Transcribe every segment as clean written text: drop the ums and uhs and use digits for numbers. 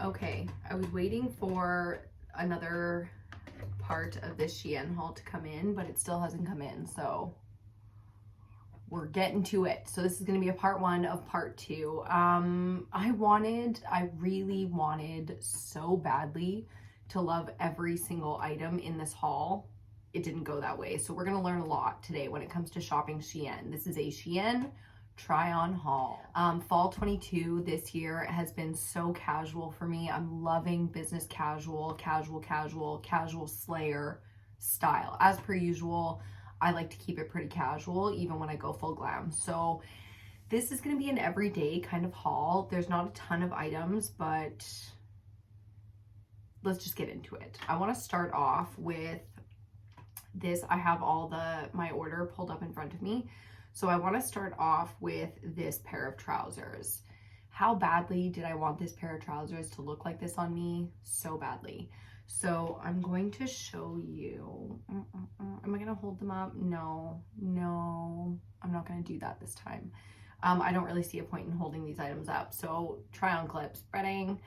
Okay, I was waiting for another part of this Shein haul to come in, but it still hasn't come in, so we're getting to it. So this is going to be a part 1 of part 2. I really wanted so badly to love every single item in this haul. It didn't go that way. So we're going to learn a lot today when it comes to shopping Shein. This is a Shein try on haul. Fall 22 this year has been so casual for me. I'm loving business casual, casual slayer style. As per usual, I like to keep it pretty casual even when I go full glam. So this is going to be an everyday kind of haul. There's not a ton of items, but let's just get into it. I want to start off with this. I have all my order pulled up in front of me. So I want to start off with this pair of trousers. How badly did I want this pair of trousers to look like this on me? So badly. So I'm going to show you. Am I going to hold them up? No, I'm not going to do that this time. I don't really see a point in holding these items up. So try on clip spreading.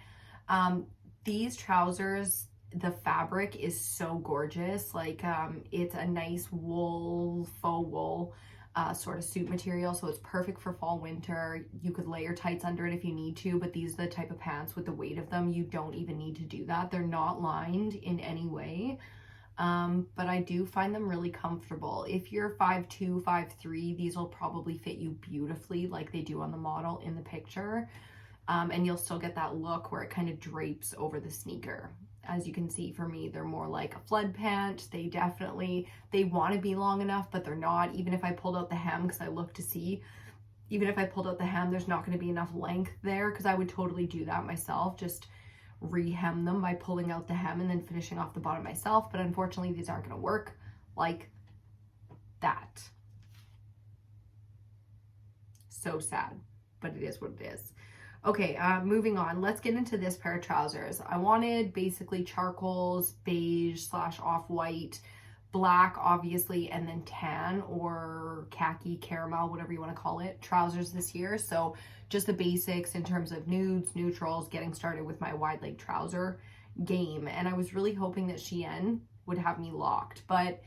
These trousers, the fabric is so gorgeous. Like it's a nice wool, faux wool sort of suit material, so it's perfect for fall winter. You could layer tights under it if you need to, but these are the type of pants with the weight of them, you don't even need to do that. They're not lined in any way, but I do find them really comfortable. If you're 5'2", 5'3", these will probably fit you beautifully like they do on the model in the picture, and you'll still get that look where it kind of drapes over the sneaker. As you can see, for me, they're more like a flood pant. They want to be long enough, but they're not. Even if I pulled out the hem, because I look to see, even if I pulled out the hem, there's not going to be enough length there, because I would totally do that myself, just re-hem them by pulling out the hem and then finishing off the bottom myself. But unfortunately, these aren't going to work like that. So sad, but it is what it is. Okay, moving on. Let's get into this pair of trousers. I wanted basically charcoals, beige / off-white, black, obviously, and then tan or khaki, caramel, whatever you want to call it, trousers this year. So just the basics in terms of nudes, neutrals, getting started with my wide leg trouser game. And I was really hoping that Shein would have me locked, but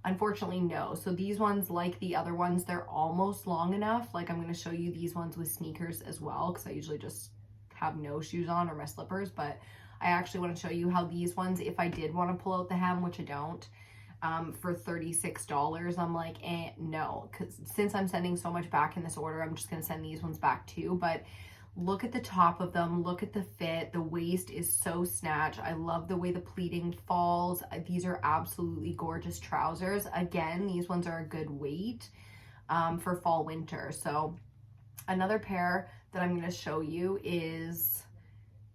unfortunately, no. So these ones, like the other ones, they're almost long enough. Like I'm going to show you these ones with sneakers as well, because I usually just have no shoes on or my slippers. But I actually want to show you how these ones, if I did want to pull out the hem, which I don't, for $36, I'm like, no. Because since I'm sending so much back in this order, I'm just going to send these ones back too. But look at the top of them, look at the fit, the waist is so snatched. I love the way the pleating falls. These are absolutely gorgeous trousers. Again, these ones are a good weight for fall winter. So another pair that I'm going to show you is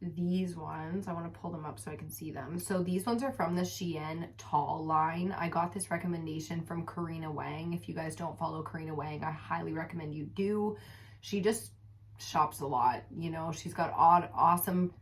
these ones. I want to pull them up so I can see them. So these ones are from the Shein tall line. I got this recommendation from Karina Wang. If you guys don't follow Karina Wang, I highly recommend you do. She just shops a lot, you know. She's got awesome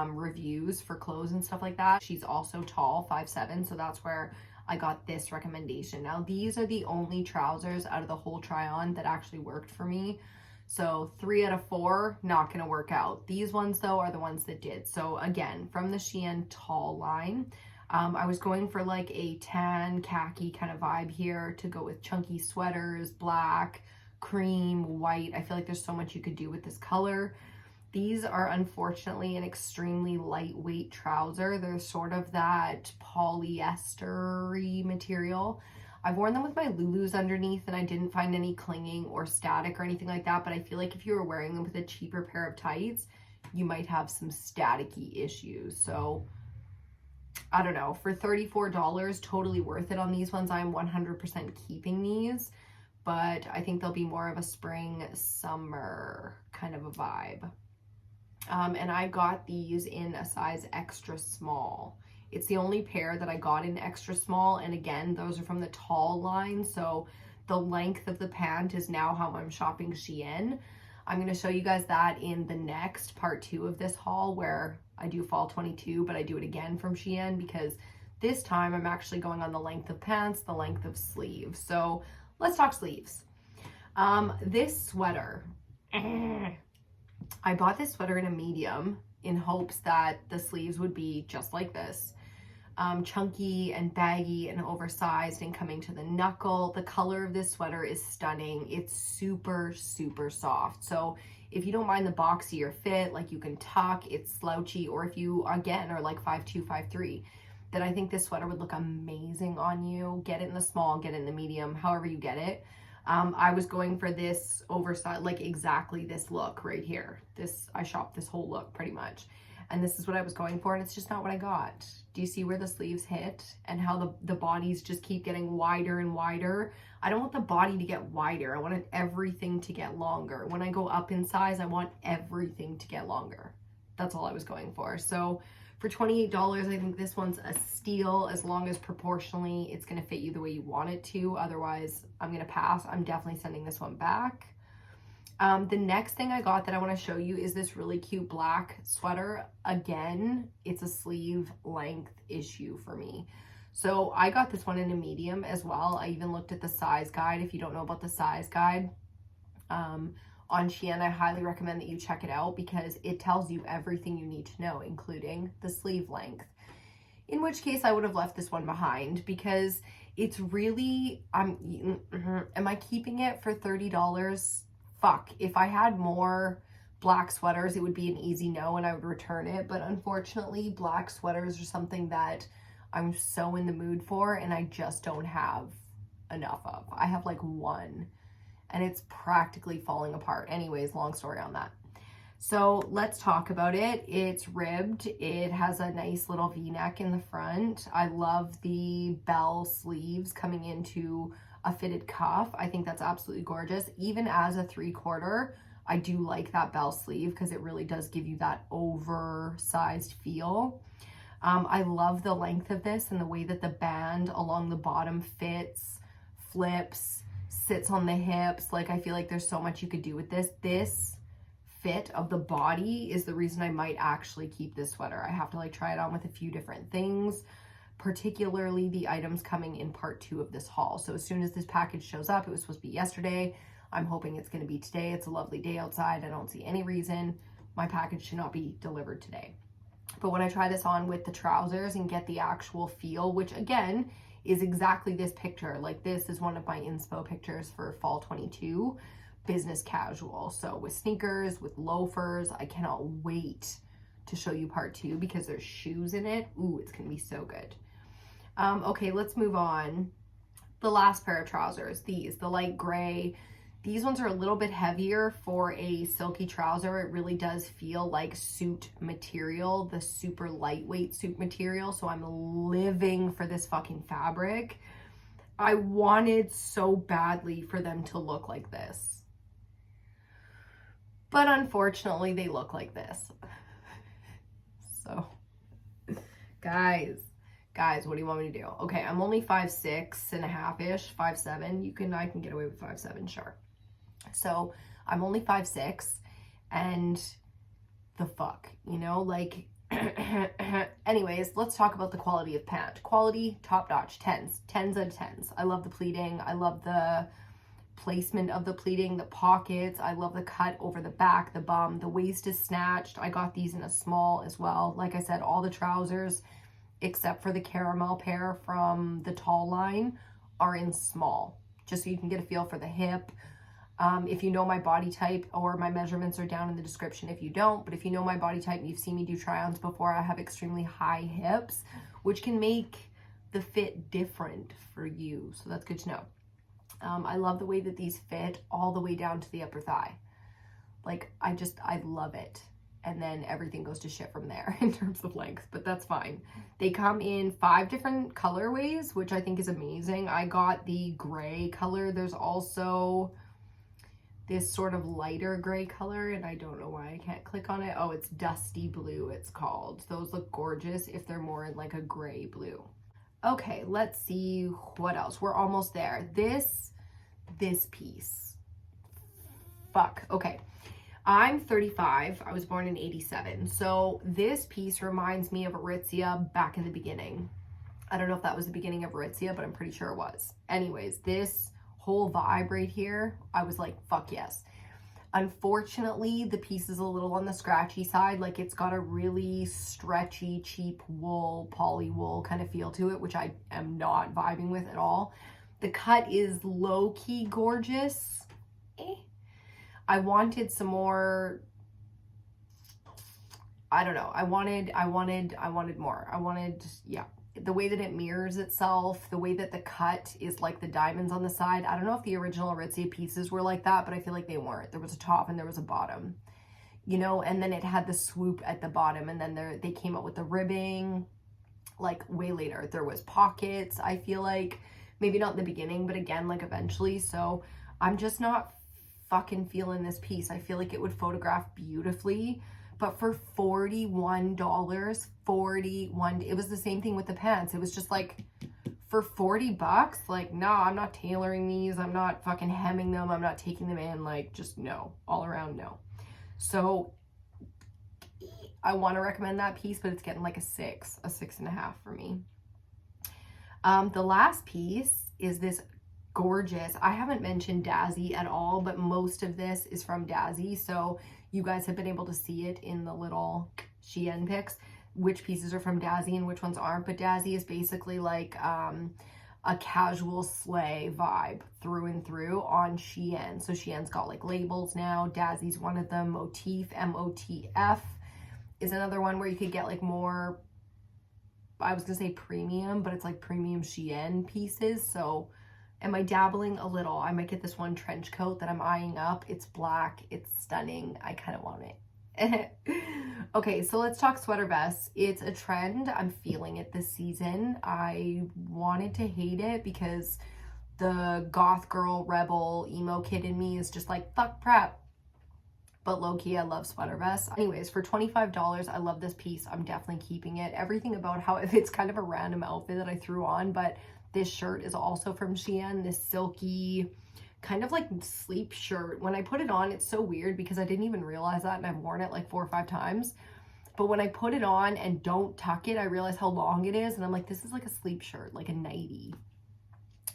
reviews for clothes and stuff like that. She's also tall, 5'7", so that's where I got this recommendation. Now these are the only trousers out of the whole try on that actually worked for me. So 3 out of 4 not gonna work out. These ones though are the ones that did. So again, from the Shein tall line, I was going for like a tan khaki kind of vibe here to go with chunky sweaters, black, cream, white. I feel like there's so much you could do with this color. These are unfortunately an extremely lightweight trouser. They're sort of that polyester-y material. I've worn them with my Lulus underneath and I didn't find any clinging or static or anything like that, but I feel like if you were wearing them with a cheaper pair of tights, you might have some staticky issues. So I don't know, for $34, totally worth it on these ones. I'm 100% keeping these, but I think they'll be more of a spring, summer kind of a vibe. And I got these in a size extra small. It's the only pair that I got in extra small, and again, those are from the tall line, so the length of the pant is now how I'm shopping Shein. I'm going to show you guys that in the next part 2 of this haul, where I do fall 22, but I do it again from Shein, because this time I'm actually going on the length of pants, the length of sleeves. So let's talk sleeves. This sweater, I bought this sweater in a medium. in hopes that the sleeves would be just like this. Chunky and baggy and oversized and coming to the knuckle. The color of this sweater is stunning. It's super, super soft. So if you don't mind the boxier fit, like you can tuck, it's slouchy, or if you, again, are like 5'2", 5'3", then I think this sweater would look amazing on you. Get it in the small, get it in the medium, however you get it. I was going for this oversized, like exactly this look right here. I shopped this whole look pretty much. And this is what I was going for, and it's just not what I got. Do you see where the sleeves hit and how the bodies just keep getting wider and wider? I don't want the body to get wider. I wanted everything to get longer. When I go up in size, I want everything to get longer. That's all I was going for. So for $28, I think this one's a steal, as long as proportionally it's going to fit you the way you want it to. Otherwise, I'm going to pass. I'm definitely sending this one back. The next thing I got that I want to show you is this really cute black sweater. Again, it's a sleeve length issue for me. So I got this one in a medium as well. I even looked at the size guide. If you don't know about the size guide on Shein, I highly recommend that you check it out because it tells you everything you need to know, including the sleeve length. In which case I would have left this one behind because it's really, am I keeping it for $30? Fuck, if I had more black sweaters, it would be an easy no and I would return it. But unfortunately, black sweaters are something that I'm so in the mood for and I just don't have enough of. I have like one and it's practically falling apart. Anyways, long story on that. So let's talk about it. It's ribbed. It has a nice little V-neck in the front. I love the bell sleeves coming into a fitted cuff. I think that's absolutely gorgeous. Even as a 3/4, I do like that bell sleeve because it really does give you that oversized feel. I love the length of this and the way that the band along the bottom fits, flips, sits on the hips. Like, I feel like there's so much you could do with this. This fit of the body is the reason I might actually keep this sweater. I have to like try it on with a few different things, particularly the items coming in part 2 of this haul. So as soon as this package shows up, it was supposed to be yesterday. I'm hoping it's going to be today. It's a lovely day outside. I don't see any reason my package should not be delivered today. But when I try this on with the trousers and get the actual feel, which again is exactly this picture, like this is one of my inspo pictures for fall 22, business casual. So with sneakers, with loafers, I cannot wait to show you part 2 because there's shoes in it. Ooh, it's going to be so good. Okay, let's move on. The last pair of trousers, the light gray. These ones are a little bit heavier for a silky trouser. It really does feel like suit material, the super lightweight suit material. So I'm living for this fucking fabric. I wanted so badly for them to look like this. But unfortunately, they look like this. So, guys, what do you want me to do? Okay, I'm only 5'6" and a half-ish, 5'7". I can get away with 5'7", sure. So I'm only 5'6", and the fuck, you know, like, anyways, let's talk about the quality of pant. Quality, top notch, 10s out of 10s. I love the pleating. I love the placement of the pleating, the pockets. I love the cut over the back, the bum. The waist is snatched. I got these in a small as well. Like I said, all the trousers except for the caramel pair from the tall line are in small, just so you can get a feel for the hip. If you know my body type, or my measurements are down in the description if you don't, but if you know my body type and you've seen me do try-ons before, I have extremely high hips, which can make the fit different for you. So that's good to know. I love the way that these fit all the way down to the upper thigh. Like, I love it. And then everything goes to shit from there in terms of length, but that's fine. They come in 5 different colorways, which I think is amazing. I got the gray color. There's also this sort of lighter gray color, and I don't know why I can't click on it. Oh, it's dusty blue, it's called. Those look gorgeous if they're more in like a gray blue. Okay, let's see what else. We're almost there. This piece. Fuck, okay. I'm 35. I was born in 87. So this piece reminds me of Aritzia back in the beginning. I don't know if that was the beginning of Aritzia, but I'm pretty sure it was. Anyways, this whole vibe right here, I was like, fuck yes. Unfortunately, the piece is a little on the scratchy side. Like, it's got a really stretchy, cheap wool, poly wool kind of feel to it, which I am not vibing with at all. The cut is low-key gorgeous. I wanted some more, I don't know. I wanted more. Yeah. The way that it mirrors itself, the way that the cut is like the diamonds on the side. I don't know if the original Aritzia pieces were like that, but I feel like they weren't. There was a top and there was a bottom, you know, and then it had the swoop at the bottom, and then they came up with the ribbing like way later. There was pockets, I feel like, maybe not in the beginning, but again, like eventually. So I'm just not fucking feeling this piece. I feel like it would photograph beautifully, but for $41, 41, it was the same thing with the pants. It was just like, for 40 bucks, like, nah, I'm not tailoring these. I'm not fucking hemming them. I'm not taking them in. Like, just no, all around no. So I want to recommend that piece, but it's getting like a 6.5 for me. The last piece is this gorgeous, I haven't mentioned Dazzy at all, but most of this is from Dazzy. So you guys have been able to see it in the little Shein pics, which pieces are from Dazzy and which ones aren't. But Dazzy is basically like a casual sleigh vibe through and through on Shein. So Shein's got like labels now. Dazzy's one of them. Motif, MOTF, is another one where you could get like more, I was gonna say premium, but it's like premium Shein pieces. So am I dabbling a little? I might get this one trench coat that I'm eyeing up. It's black. It's stunning. I kind of want it. Okay, so let's talk sweater vests. It's a trend. I'm feeling it this season. I wanted to hate it because the goth girl, rebel, emo kid in me is just like, fuck prep. But low-key, I love sweater vests. Anyways, for $25, I love this piece. I'm definitely keeping it. Everything about how it's kind of a random outfit that I threw on, but this shirt is also from Shein, this silky kind of like sleep shirt. When I put it on, it's so weird because I didn't even realize that, and I've worn it like 4 or 5 times. But when I put it on and don't tuck it, I realize how long it is, and I'm like, this is like a sleep shirt, like a nightie.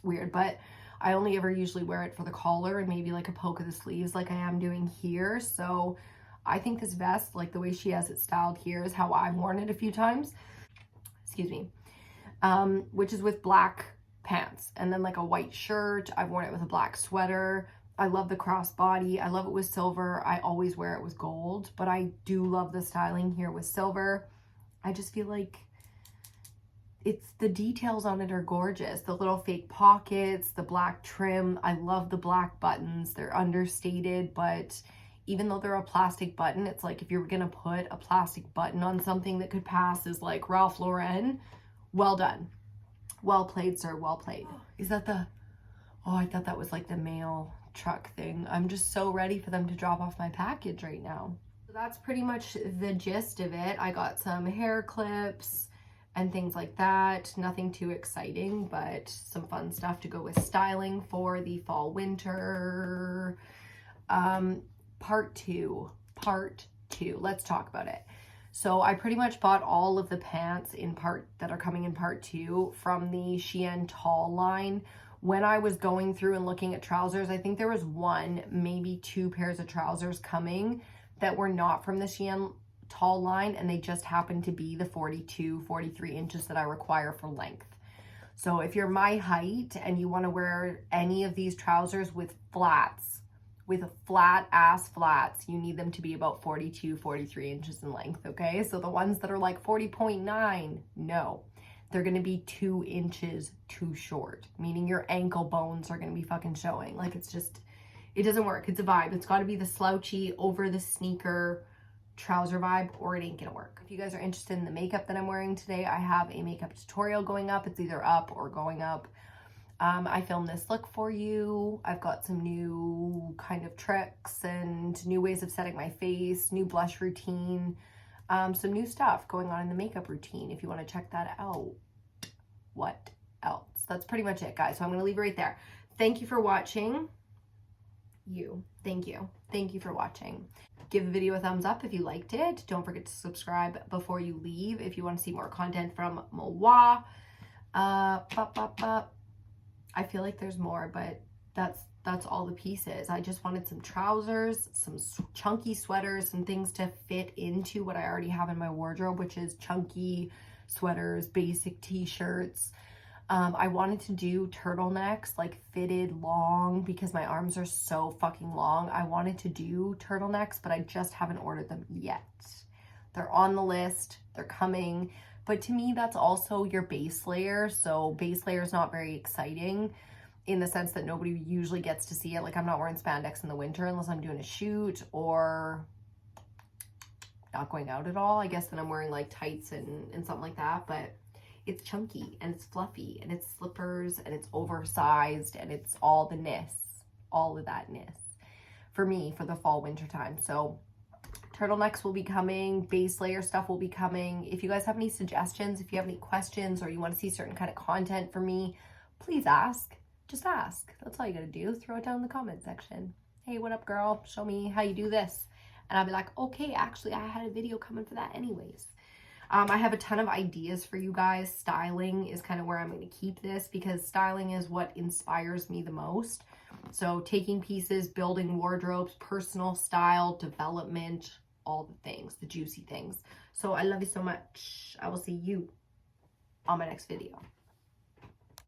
Weird, but I only ever usually wear it for the collar and maybe like a poke of the sleeves like I am doing here. So I think this vest, like the way she has it styled here, is how I've worn it a few times. Excuse me. Which is with black pants and then like a white shirt. I've worn it with a black sweater. I love the crossbody. I love it with silver. I always wear it with gold, but I do love the styling here with silver. I just feel like it's, the details on it are gorgeous. The little fake pockets, the black trim. I love the black buttons. They're understated, but even though they're a plastic button, it's like if you were gonna put a plastic button on something that could pass as like Ralph Lauren, well done. Well played, sir. Well played. Is that the, oh, I thought that was like the mail truck thing. I'm just so ready for them to drop off my package right now. So that's pretty much the gist of it. I got some hair clips and things like that. Nothing too exciting, but some fun stuff to go with styling for the fall winter. Part two. Let's talk about it. So I pretty much bought all of the pants that are coming in part 2 from the Shein tall line. When I was going through and looking at trousers, I think there was 1, maybe 2 pairs of trousers coming that were not from the Shein tall line, and they just happened to be the 42, 43 inches that I require for length. So if you're my height and you want to wear any of these trousers with flats, with flat ass flats, you need them to be about 42, 43 inches in length, okay? So the ones that are like 40.9, no. They're gonna be 2 inches too short, meaning your ankle bones are gonna be fucking showing. Like, it's just, it doesn't work. It's a vibe. It's gotta be the slouchy, over the sneaker trouser vibe, or it ain't gonna work. If you guys are interested in the makeup that I'm wearing today, I have a makeup tutorial going up. It's either up or going up. I filmed this look for you. I've got some new kind of tricks and new ways of setting my face, new blush routine, some new stuff going on in the makeup routine if you want to check that out. What else? That's pretty much it, guys. So I'm going to leave it right there. Thank you for watching. Thank you. Thank you for watching. Give the video a thumbs up if you liked it. Don't forget to subscribe before you leave if you want to see more content from Moa. I feel like there's more, but that's that's all the pieces. I just wanted some trousers, some chunky sweaters, and things to fit into what I already have in my wardrobe, which is chunky sweaters, basic t-shirts. I wanted to do turtlenecks, like fitted long, because my arms are so fucking long. I wanted to do turtlenecks, but I just haven't ordered them yet. They're on the list, they're coming. But to me, that's also your base layer. So base layer is not very exciting in the sense that nobody usually gets to see it. Like, I'm not wearing spandex in the winter unless I'm doing a shoot or not going out at all. I guess then I'm wearing like tights and something like that. But it's chunky and it's fluffy and it's slippers and it's oversized and it's all the ness, all of that ness for me for the fall winter time. So turtlenecks will be coming, base layer stuff will be coming. If you guys have any suggestions, if you have any questions, or you want to see certain kind of content from me, please ask. Just ask. That's all you gotta do. Throw it down in the comment section. Hey, what up, girl? Show me how you do this. And I'll be like, okay, actually, I had a video coming for that anyways. I have a ton of ideas for you guys. Styling is kind of where I'm going to keep this, because styling is what inspires me the most. So taking pieces, building wardrobes, personal style, development, all the things, the juicy things. So I love you so much. I will see you on my next video.